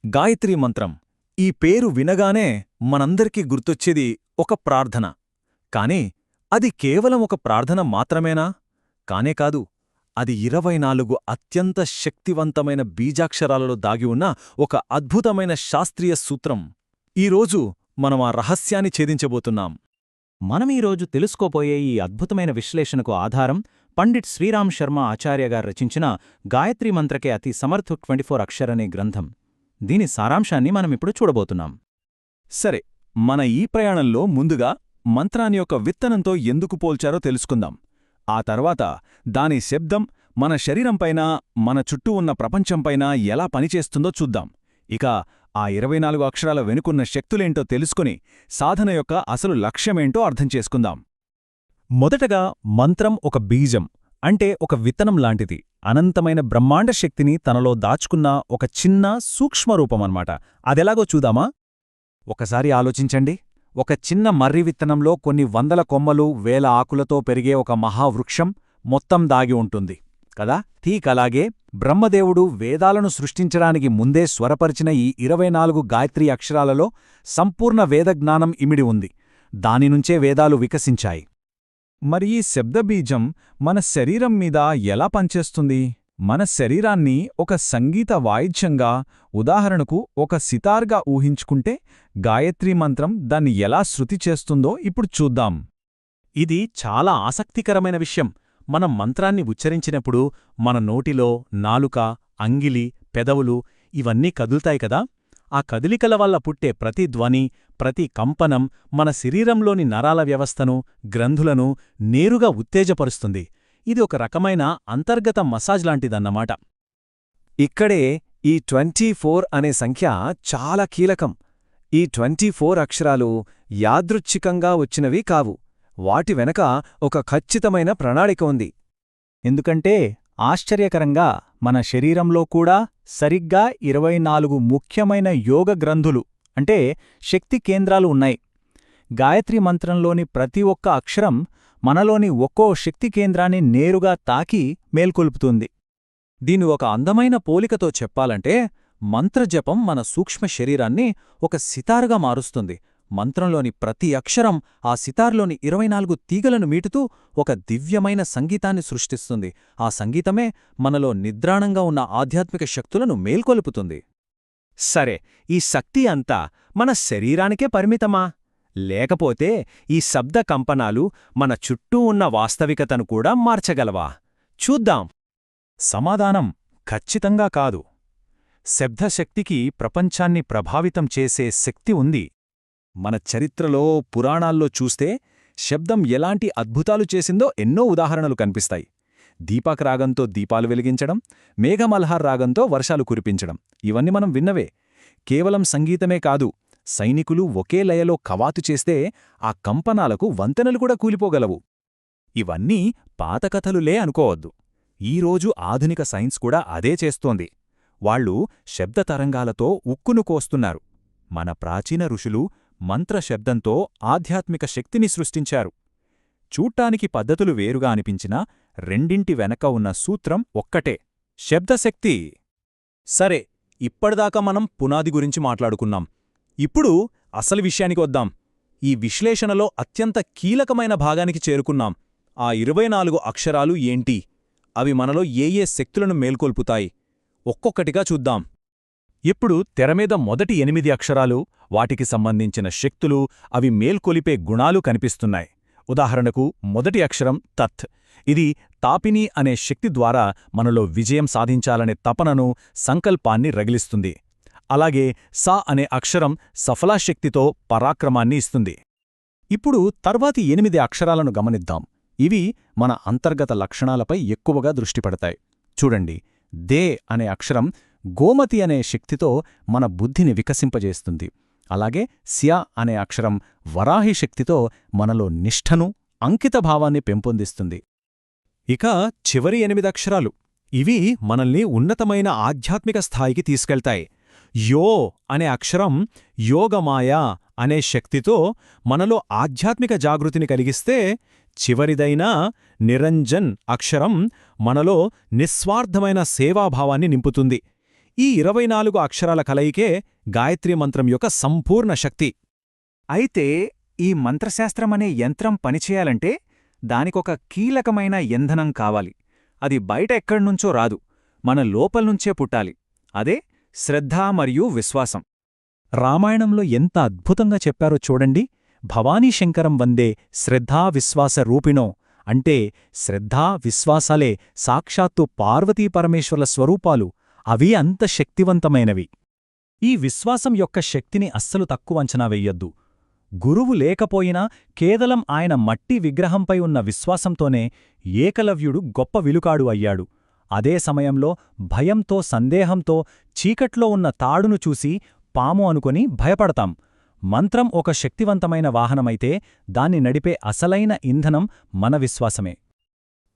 గాయత్రీ మంత్రం ఈ పేరు వినగానే మనందరికీ గుర్తొచ్చేది ఒక ప్రార్థన. కాని అది కేవలం ఒక ప్రార్థన మాత్రమేనా? కానే కాదు. అది 24 అత్యంత శక్తివంతమైన బీజాక్షరాలలో దాగి ఉన్న ఒక అద్భుతమైన శాస్త్రీయ సూత్రం. ఈరోజు మనం ఆ రహస్యాన్ని ఛేదించబోతున్నాం. మనమీరోజు తెలుసుకోబోయే ఈ అద్భుతమైన విశ్లేషణకు ఆధారం పండిట్ శ్రీరామ్ శర్మ ఆచార్యగారు రచించిన గాయత్రీ మంత్రకే అతి సమర్థు 24 అక్షర్ అనే గ్రంథం. దీని సారాంశాన్ని మనమిప్పుడు చూడబోతున్నాం. సరే, మన ఈ ప్రయాణంలో ముందుగా మంత్రాన్ని యొక్క విత్తనంతో ఎందుకు పోల్చారో తెలుసుకుందాం. ఆ తర్వాత దాని శబ్దం మన శరీరంపైన, మన చుట్టూ ఉన్న ప్రపంచంపైన ఎలా పనిచేస్తుందో చూద్దాం. ఇక ఆ 24 అక్షరాల వెనుకున్న శక్తులేంటో తెలుసుకుని సాధన యొక్క అసలు లక్ష్యమేంటో అర్థం చేసుకుందాం. మొదటగా మంత్రం ఒక బీజం, అంటే ఒక విత్తనం లాంటిది. అనంతమైన బ్రహ్మాండ శక్తిని తనలో దాచుకున్న ఒక చిన్న సూక్ష్మరూపమన్నమాట. అదెలాగో చూదామా? ఒకసారి ఆలోచించండి. ఒక చిన్న మర్రి విత్తనంలో కొన్ని వందల కొమ్మలు, వేల ఆకులతో పెరిగే ఒక మహావృక్షం మొత్తం దాగి ఉంటుంది కదా? అలాగే బ్రహ్మదేవుడు వేదాలను సృష్టించడానికి ముందే స్వరపరిచిన ఈ 24 గాయత్రీ అక్షరాలలో సంపూర్ణ వేదజ్ఞానం ఇమిడి ఉంది. దానినుంచే వేదాలు వికసించాయి. మరి ఈ శబ్దబీజం మన శరీరం మీద ఎలా పనిచేస్తుంది? మన శరీరాన్ని ఒక సంగీత వాయిద్యంగా, ఉదాహరణకు ఒక సితార్గా ఊహించుకుంటే గాయత్రీ మంత్రం దాన్ని ఎలా శృతి చేస్తుందో ఇప్పుడు చూద్దాం. ఇది చాలా ఆసక్తికరమైన విషయం. మనం మంత్రాన్ని ఉచ్చరించినప్పుడు మన నోటిలో నాలుక, అంగిలి, పెదవులు ఇవన్నీ కదులుతాయి కదా? ఆ కదలికల వల్ల పుట్టే ప్రతి ధ్వని, ప్రతి కంపనం మన శరీరంలోని నరాల వ్యవస్థను, గ్రంథులను నేరుగా ఉత్తేజపరుస్తుంది. ఇది ఒక రకమైన అంతర్గత మసాజ్ లాంటిదన్నమాట. ఇక్కడే ఈ 24 అనే సంఖ్య చాలా కీలకం. ఈ 24 అక్షరాలు యాదృచ్ఛికంగా వచ్చినవి కావు. వాటి వెనక ఒక ఖచ్చితమైన ప్రణాళిక ఉంది. ఎందుకంటే ఆశ్చర్యకరంగా మన శరీరంలో కూడా సరిగ్గా 24 ముఖ్యమైన యోగ గ్రంథులు, అంటే శక్తి కేంద్రాలు ఉన్నాయి. గాయత్రీ మంత్రంలోని ప్రతి ఒక్క అక్షరం మనలోని ఒక్కో శక్తి కేంద్రాన్ని నేరుగా తాకి మేల్కొల్పుతుంది. దీని ఒక అందమైన పోలికతో చెప్పాలంటే, మంత్రజపం మన సూక్ష్మ శరీరాన్ని ఒక సితారుగా మారుస్తుంది. మంత్రంలోని ప్రతి అక్షరం ఆ సితార్లోని 24 తీగలను మీటుతూ ఒక దివ్యమైన సంగీతాన్ని సృష్టిస్తుంది. ఆ సంగీతమే మనలో నిద్రాణంగా ఉన్న ఆధ్యాత్మిక శక్తులను మేల్కొలుపుతుంది. సరే, ఈ శక్తి అంతా మన శరీరానికే పరిమితమా? లేకపోతే ఈ శబ్ద కంపనాలు మన చుట్టూ ఉన్న వాస్తవికతను కూడా మార్చగలవా? చూద్దాం. సమాధానం ఖచ్చితంగా కాదు. శబ్దశక్తికి ప్రపంచాన్ని ప్రభావితం చేసే శక్తి ఉంది. మన చరిత్రలో, పురాణాల్లో చూస్తే శబ్దం ఎలాంటి అద్భుతాలు చేసిందో ఎన్నో ఉదాహరణలు కనిపిస్తాయి. దీపక్ రాగంతో దీపాలు వెలిగించడం, మేఘమల్హార్ రాగంతో వర్షాలు కురిపించడం ఇవన్నీ మనం విన్నవే. కేవలం సంగీతమే కాదు, సైనికులు ఒకే లయలో కవాతు చేస్తే ఆ కంపనాలకు వంతెనలు కూడా కూలిపోగలవు. ఇవన్నీ పాతకథలులే అనుకోవద్దు. ఈరోజు ఆధునిక సైన్స్ కూడా అదే చేస్తోంది. వాళ్ళు శబ్దతరంగాలతో ఉక్కును కోస్తున్నారు. మన ప్రాచీన ఋషులు మంత్రశబ్దంతో ఆధ్యాత్మిక శక్తిని సృష్టించారు. చూట్టానికి పద్ధతులు వేరుగా అనిపించినా రెండింటి వెనక ఉన్న సూత్రం ఒక్కటే: శబ్దశక్తి. సరే, ఇప్పటిదాకా మనం పునాది గురించి మాట్లాడుకున్నాం. ఇప్పుడు అసలు విషయానికి వద్దాం. ఈ విశ్లేషణలో అత్యంత కీలకమైన భాగానికి చేరుకున్నాం. ఆ 24 అక్షరాలు ఏంటి? అవి మనలో ఏ శక్తులను మేల్కొల్పుతాయి? ఒక్కొక్కటిగా చూద్దాం. ఇప్పుడు తెరమీద మొదటి 8 అక్షరాలు, వాటికి సంబంధించిన శక్తులు, అవి మేల్కొలిపే గుణాలు కనిపిస్తున్నాయి. ఉదాహరణకు మొదటి అక్షరం తత్. ఇది తాపిని అనే శక్తి ద్వారా మనలో విజయం సాధించాలనే తపనను, సంకల్పాన్ని రగిలిస్తుంది. అలాగే సా అనే అక్షరం సఫలాశక్తితో పరాక్రమాన్ని ఇస్తుంది. ఇప్పుడు తర్వాతి 8 అక్షరాలను గమనిద్దాం. ఇవి మన అంతర్గత లక్షణాలపై ఎక్కువగా దృష్టిపెడతాయి. చూడండి, దే అనే అక్షరం గోమతి అనే శక్తితో మన బుద్ధిని వికసింపజేస్తుంది. అలాగే స్య అనే అక్షరం వరాహి శక్తితో మనలో నిష్ఠను, అంకితభావాన్ని పెంపొందిస్తుంది. ఇక చివరి 8 అక్షరాలు, ఇవి మనల్ని ఉన్నతమైన ఆధ్యాత్మిక స్థాయికి తీసుకెళ్తాయి. యో అనే అక్షరం యోగమాయ అనే శక్తితో మనలో ఆధ్యాత్మిక జాగృతిని కలిగిస్తే, చివరిదైన నిరంజన్ అక్షరం మనలో నిస్వార్థమైన సేవాభావాన్ని నింపుతుంది. ఈ 24 అక్షరాల కలయికే గాయత్రీ మంత్రం యొక్క సంపూర్ణ శక్తి. అయితే ఈ మంత్రశాస్త్రమనే యంత్రం పనిచేయాలంటే దానికొక కీలకమైన ఇంధనం కావాలి. అది బయట ఎక్కడ్నుంచో రాదు, మన లోపల్నుంచే పుట్టాలి. అదే శ్రద్ధ మరియు విశ్వాసం. రామాయణంలో ఎంత అద్భుతంగా చెప్పారో చూడండి. భవానీ శంకరం వందే శ్రద్ధా విశ్వాస రూపిణో అంటే శ్రద్ధా విశ్వాసాలే సాక్షాత్తు పార్వతీపరమేశ్వర్ల స్వరూపాలు. అవి అంత శక్తివంతమైనవి. ఈ విశ్వాసం యొక్క శక్తిని అస్సలు తక్కువ అంచనా వెయ్యొద్దు. గురువు లేకపోయినా కేవలం ఆయన మట్టి విగ్రహంపై ఉన్న విశ్వాసంతోనే ఏకలవ్యుడు గొప్ప విలుకాడు అయ్యాడు. అదే సమయంలో భయంతో సందేహంతో చీకట్లో ఉన్న తాడును చూసి పాము అనుకొని భయపడతాం. మంత్రం ఒక శక్తివంతమైన వాహనమైతే దాన్ని నడిపే అసలైన ఇంధనం మన విశ్వాసమే.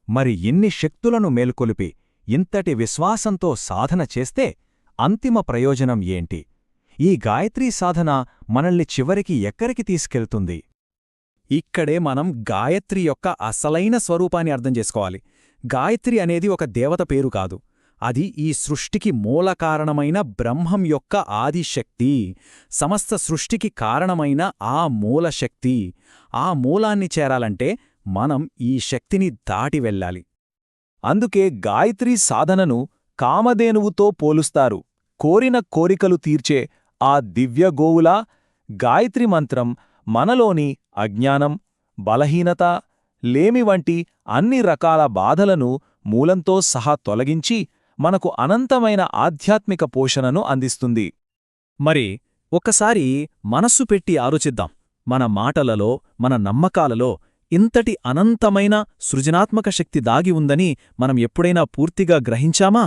మరి ఇన్ని శక్తులను మేల్కొలిపి ఇంతటి విశ్వాసంతో సాధన చేస్తే అంతిమ ప్రయోజనం ఏంటి? ఈ గాయత్రీ సాధన మనల్ని చివరికి ఎక్కడికి తీసుకెళ్తుంది? ఇక్కడే మనం గాయత్రి యొక్క అసలైన స్వరూపాన్ని అర్థం చేసుకోవాలి. గాయత్రి అనేది ఒక దేవత పేరు కాదు. అది ఈ సృష్టికి మూలకారణమైన బ్రహ్మం యొక్క ఆదిశక్తి. సమస్త సృష్టికి కారణమైన ఆ మూలశక్తి. ఆ మూలాన్ని చేరాలంటే మనం ఈ శక్తిని దాటి వెళ్ళాలి. అందుకే గాయత్రీ సాధనను కామధేనువుతో పోలుస్తారు. కోరిన కోరికలు తీర్చే ఆ దివ్యగోవులా గాయత్రి మంత్రం మనలోని అజ్ఞానం, బలహీనత, లేమి వంటి అన్ని రకాల బాధలను మూలంతో సహా తొలగించి మనకు అనంతమైన ఆధ్యాత్మిక పోషణను అందిస్తుంది. మరి ఒక్కసారి మనస్సు పెట్టి ఆలోచిద్దాం. మన మాటలలో, మన నమ్మకాలలో ఇంతటి అనంతమైన సృజనాత్మక శక్తి దాగి ఉందని మనం ఎప్పుడైనా పూర్తిగా గ్రహించామా?